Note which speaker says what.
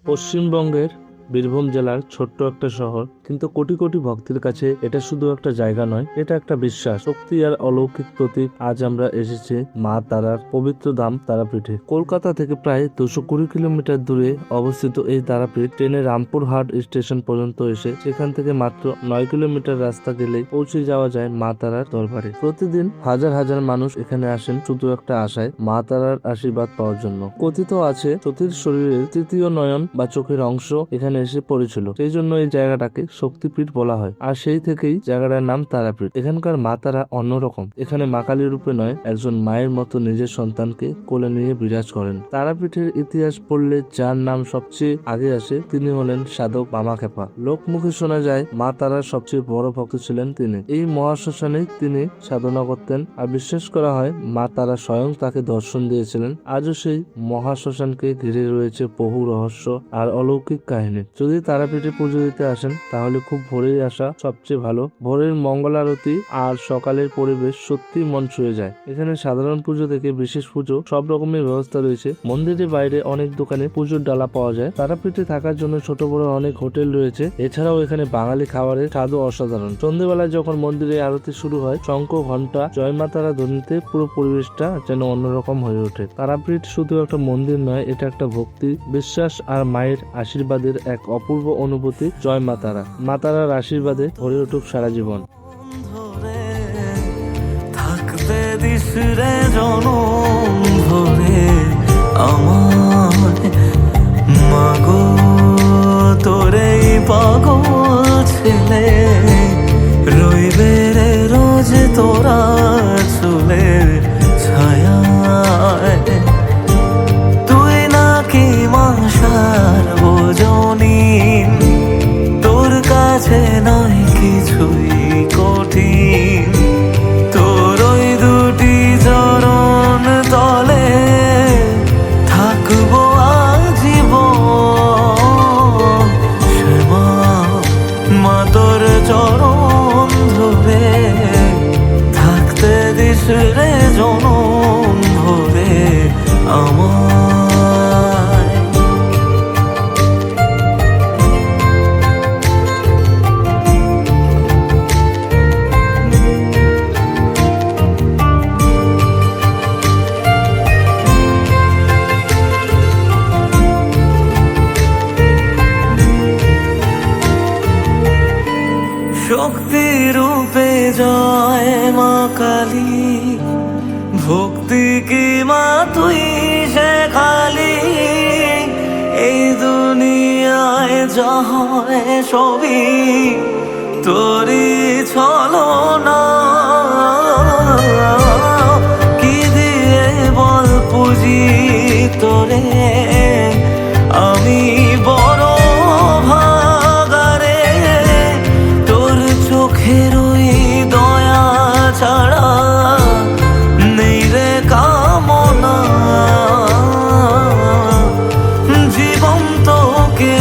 Speaker 1: পশ্চিমবঙ্গের বীরভূম জেলার ছোট্ট একটা শহর, কিন্তু কোটি কোটি ভক্তের কাছে এটা শুধু একটা জায়গা নয়, এটা একটা বিশ্বাস, শক্তি আর অলৌকিক প্রতীক। আজ আমরা এসেছি মা তারার পবিত্র ধাম তারাপীঠে। কলকাতা থেকে প্রায় 220 কিলোমিটার দূরে অবস্থিত এই তারাপীঠ ট্রেনে রামপুরহাট স্টেশন পর্যন্ত এসে সেখান থেকে মাত্র 9 কিলোমিটার রাস্তা গেলেই পৌঁছে যাওয়া যায় মা তারার দরবারে। প্রতিদিন হাজার হাজার মানুষ এখানে আসেন শুধু একটা আশায়, মা তারার আশীর্বাদ পাওয়ার জন্য। কথিত আছে সতীর শরীরের তৃতীয় নয়ন বা চোখের অংশ এখানে এসে পড়েছিল, সেই জন্য এই জায়গাটাকে শক্তিপীঠ বলা হয়। আর সেই থেকেই জায়গাটার নাম তারাপীঠ। এখানকার মা তারা অন্যরকম। এখানে মা কালীর রূপে নয়, একজন মায়ের মতো নিজের সন্তানকে কোলে নিয়ে বিরাজ করেন। তারাপীঠের ইতিহাস পড়লে যার নাম সবচেয়ে আগে আসে তিনি হলেন সাধক বামাখ্যাপা। লোকমুখে শোনা যায় মা তারার সবচেয়ে বড় ভক্ত ছিলেন তিনি। এই মহাশ্মশানে তিনি সাধনা করতেন, আর বিশ্বাস করা হয় মা তারা স্বয়ং তাকে দর্শন দিয়েছিলেন। আজও সেই মহাশ্মশানকে ঘিরে রয়েছে বহু রহস্য আর অলৌকিক কাহিনী। যদি তারাপীঠে পুজো দিতে আসেন তাহলে খুব ভোরেই আসা সবচেয়ে ভালো। ভোরের মঙ্গল আরতি আর সকালের পরিবেশ সত্যি মন ছুঁয়ে যায়। এখানে সাধারণ পুজো থেকে বিশেষ পুজো সব রকমের ব্যবস্থা রয়েছে। মন্দিরের বাইরে অনেক দোকানে পুজোর ডালা পাওয়া যায়। তারাপীঠে থাকার জন্য ছোট বড় অনেক হোটেল রয়েছে। এছাড়াও এখানে বাঙালি খাবারের স্বাদও অসাধারণ। সন্ধ্যেবেলায় যখন মন্দিরে আরতি শুরু হয়, শঙ্খ ঘন্টা জয় মা তারা ধ্বনিতে পুরো পরিবেশটা যেন অন্যরকম হয়ে ওঠে। তারাপীঠ শুধু একটা মন্দির নয়, এটা একটা ভক্তি, বিশ্বাস আর মায়ের আশীর্বাদের এক অপূর্ব অনুভূতি। জয় মা তারা। মা তারার আশীর্বাদে ভরে উঠুক সারা জীবন।
Speaker 2: থাকতে দিস রে জনম ধরে আমায়, মাগো তোরেই পাগল ছেলে রইবে রে রোজ তোরা চুলের ছায়ায়। তুই নাকি মাসার বোঝনি, তোর কাছে নয় কিছুই কঠিন। তোর ওই দুটি চরণ তলে থাকবো আজীবন। শ্যামা মা তোর চরণ ধরে থাকতে দিস রে জনম ভরে আমায়। শক্তি রূপে জয় মা কালী, ভক্তি কি মা তুই শেখালি। এই দুনিয়ায় যা হয় সবই তোরই ছলনা। কি দিয়ে বল পুজি তোরে আমি বড় ভাগারে। তোর চোখের ওই দয়া ছাড়া নেই রে কামনা। জীবন তোকে